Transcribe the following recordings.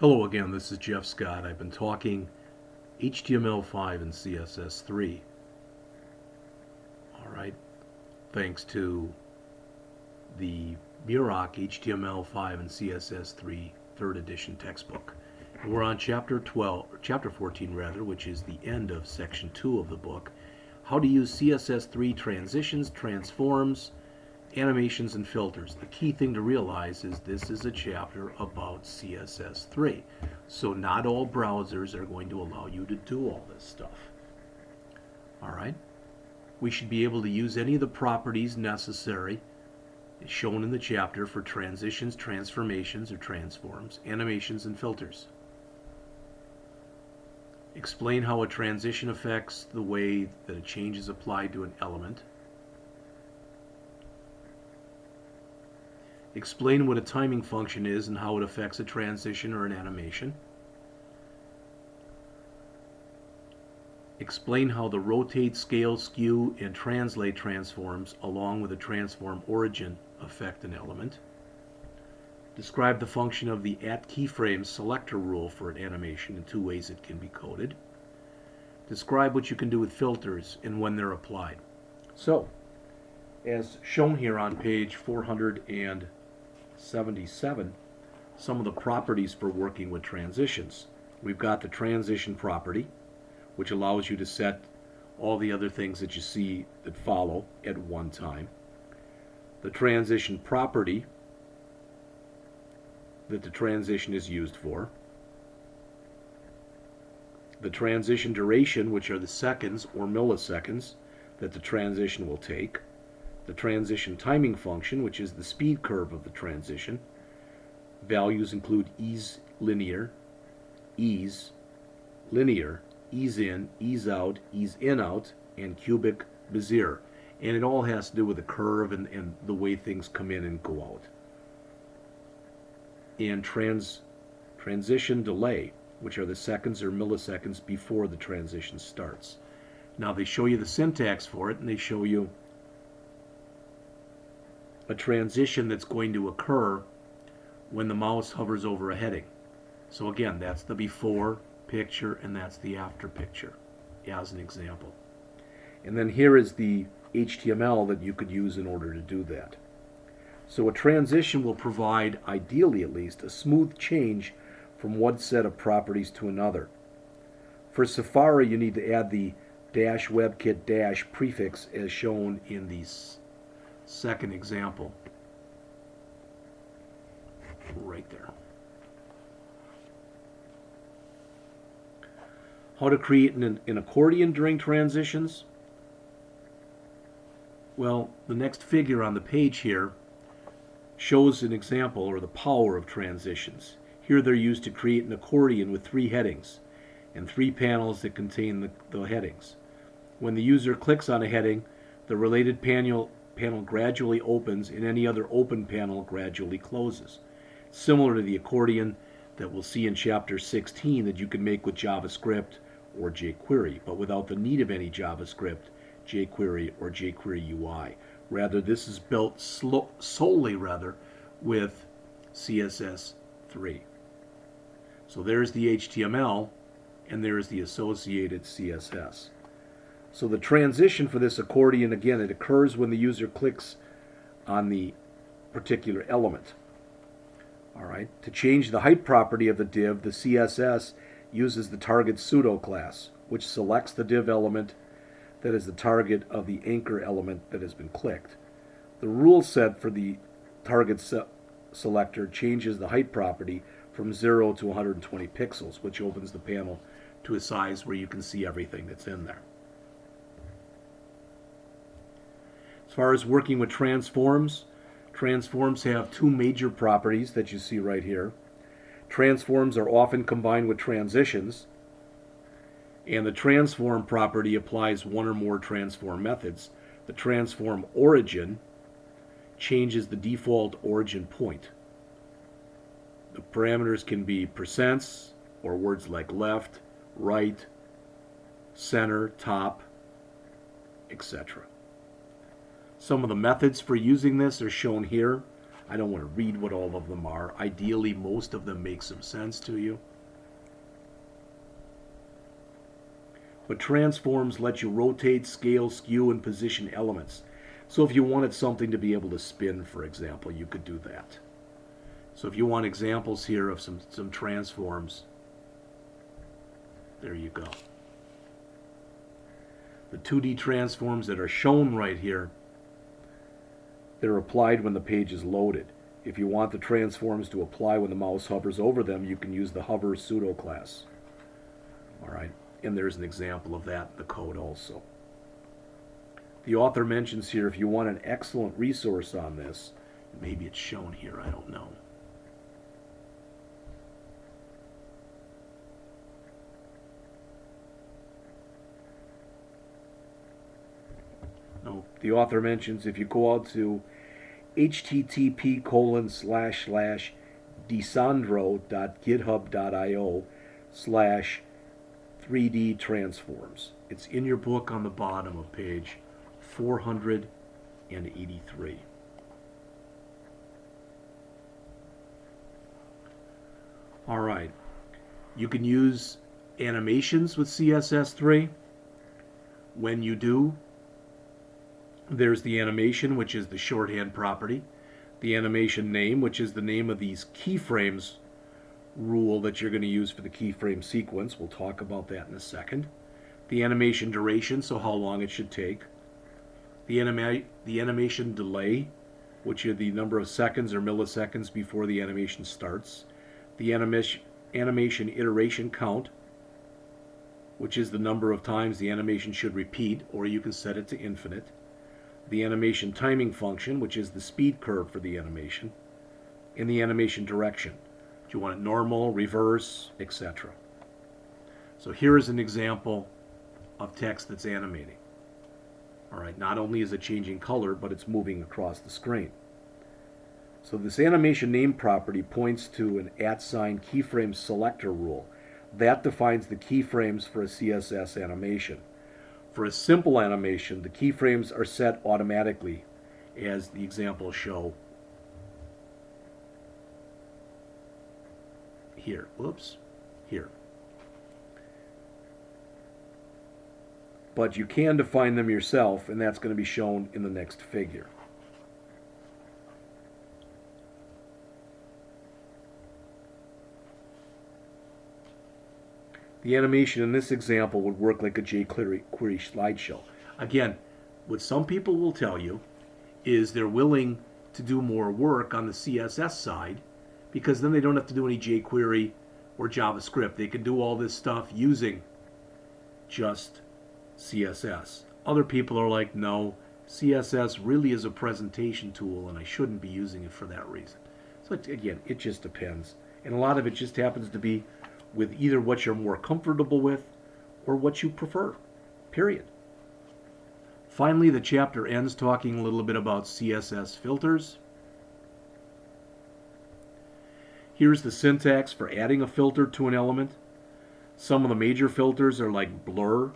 Hello again, this is Jeff Scott. I've been talking HTML5 and CSS3. Alright, thanks to the Muroc HTML5 and CSS3 3rd edition textbook. And we're on Chapter 14 rather, which is the end of Section 2 of the book. How to use CSS3 transitions, transforms, animations, and filters. The key thing to realize is this is a chapter about CSS3. So not all browsers are going to allow you to do all this stuff. Alright? We should be able to use any of the properties necessary shown in the chapter for transitions, transformations, or transforms, animations, and filters. Explain how a transition affects the way that a change is applied to an element. Explain what a timing function is and how it affects a transition or an animation. Explain how the rotate, scale, skew, and translate transforms, along with a transform origin, affect an element. Describe the function of the @keyframes selector rule for an animation in 2 ways it can be coded. Describe what you can do with filters and when they're applied. So, as shown here on page 477, some of the properties for working with transitions. We've got the transition property, which allows you to set all the other things that you see that follow at one time. The transition property that the transition is used for. The transition duration, which are the seconds or milliseconds that the transition will take. The transition timing function, which is the speed curve of the transition. Values include ease linear, ease linear, ease in, ease out, ease in out, and cubic Bezier. And it all has to do with the curve and the way things come in and go out. And transition delay, which are the seconds or milliseconds before the transition starts. Now they show you the syntax for it, and they show you a transition that's going to occur when the mouse hovers over a heading. So again, that's the before picture and that's the after picture, as an example. And then here is the HTML that you could use in order to do that. So a transition will provide, ideally at least, a smooth change from one set of properties to another. For Safari, you need to add the -webkit- prefix as shown in the second example. Right there. How to create an accordion during transitions? Well, the next figure on the page here shows an example, or the power of transitions. Here they're used to create an accordion with 3 headings and 3 panels that contain the headings. When the user clicks on a heading, the related panel gradually opens and any other open panel gradually closes. Similar to the accordion that we'll see in Chapter 16 that you can make with JavaScript or jQuery, but without the need of any JavaScript, jQuery, or jQuery UI. Rather, this is built solely with CSS3. So there's the HTML, and there's the associated CSS. So the transition for this accordion, again, it occurs when the user clicks on the particular element. All right. To change the height property of the div, the CSS uses the target pseudo class, which selects the div element that is the target of the anchor element that has been clicked. The rule set for the target selector changes the height property from 0 to 120 pixels, which opens the panel to a size where you can see everything that's in there. As far as working with transforms, transforms have 2 major properties that you see right here. Transforms are often combined with transitions, and the transform property applies 1 or more transform methods. The transform origin changes the default origin point. The parameters can be percents or words like left, right, center, top, etc. Some of the methods for using this are shown here. I don't want to read what all of them are. Ideally, most of them make some sense to you. But transforms let you rotate, scale, skew, and position elements. So if you wanted something to be able to spin, for example, you could do that. So if you want examples here of some transforms, there you go. The 2D transforms that are shown right here, they're applied when the page is loaded. If you want the transforms to apply when the mouse hovers over them, you can use the hover pseudo class. All right, and there's an example of that in the code also. The author mentions here, if you want an excellent resource on this, maybe it's shown here, I don't know. No, the author mentions if you go out to http://desandro.github.io/3D transforms. It's in your book on the bottom of page 483. All right. You can use animations with CSS3. When you do, there's the animation, which is the shorthand property. The animation name, which is the name of these keyframes rule that you're going to use for the keyframe sequence. We'll talk about that in a second. The animation duration, so how long it should take. The animation delay, which are the number of seconds or milliseconds before the animation starts. The animation iteration count, which is the number of times the animation should repeat, or you can set it to infinite. The animation timing function, which is the speed curve for the animation. And the animation direction. Do you want it normal, reverse, etc. So here is an example of text that's animating. All right, not only is it changing color, but it's moving across the screen. So this animation name property points to an @keyframe selector rule. That defines the keyframes for a CSS animation. For a simple animation, the keyframes are set automatically, as the examples show here. Whoops, here. But you can define them yourself, and that's going to be shown in the next figure. The animation in this example would work like a jQuery slideshow. Again, what some people will tell you is they're willing to do more work on the CSS side because then they don't have to do any jQuery or JavaScript. They can do all this stuff using just CSS. Other people are like, no, CSS really is a presentation tool and I shouldn't be using it for that reason. So again, it just depends. And a lot of it just happens to be with either what you're more comfortable with or what you prefer, period. Finally, the chapter ends talking a little bit about CSS filters. Here's the syntax for adding a filter to an element. Some of the major filters are like blur,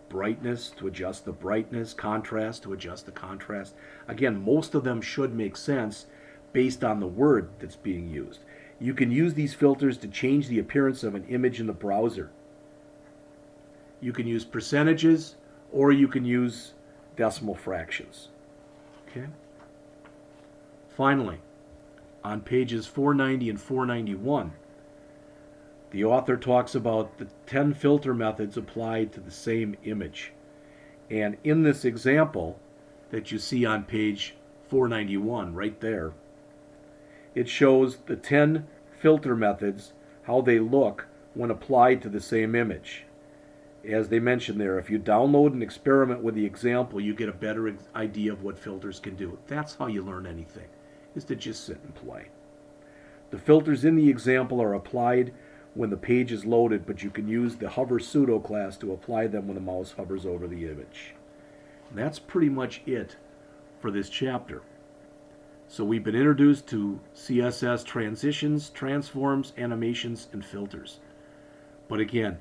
brightness to adjust the brightness, contrast to adjust the contrast. Again, most of them should make sense based on the word that's being used. You can use these filters to change the appearance of an image in the browser. You can use percentages or you can use decimal fractions. Okay? Finally, on pages 490 and 491, the author talks about the 10 filter methods applied to the same image. And in this example that you see on page 491, right there, it shows the 10 filter methods, how they look when applied to the same image. As they mentioned there, if you download and experiment with the example, you get a better idea of what filters can do. That's how you learn anything, is to just sit and play. The filters in the example are applied when the page is loaded, but you can use the hover pseudo class to apply them when the mouse hovers over the image. And that's pretty much it for this chapter. So we've been introduced to CSS transitions, transforms, animations, and filters. But again,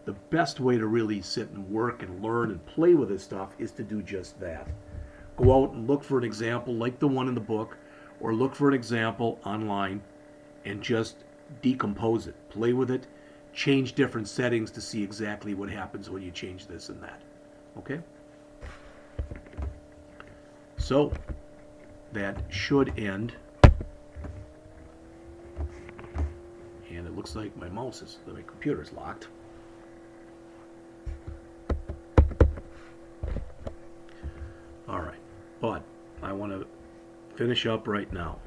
the best way to really sit and work and learn and play with this stuff is to do just that. go out and look for an example like the one in the book, or look for an example online and just decompose it, play with it, change different settings to see exactly what happens when you change this and that. Okay? So, that should end. And it looks like my computer's locked. Alright, but I want to finish up right now.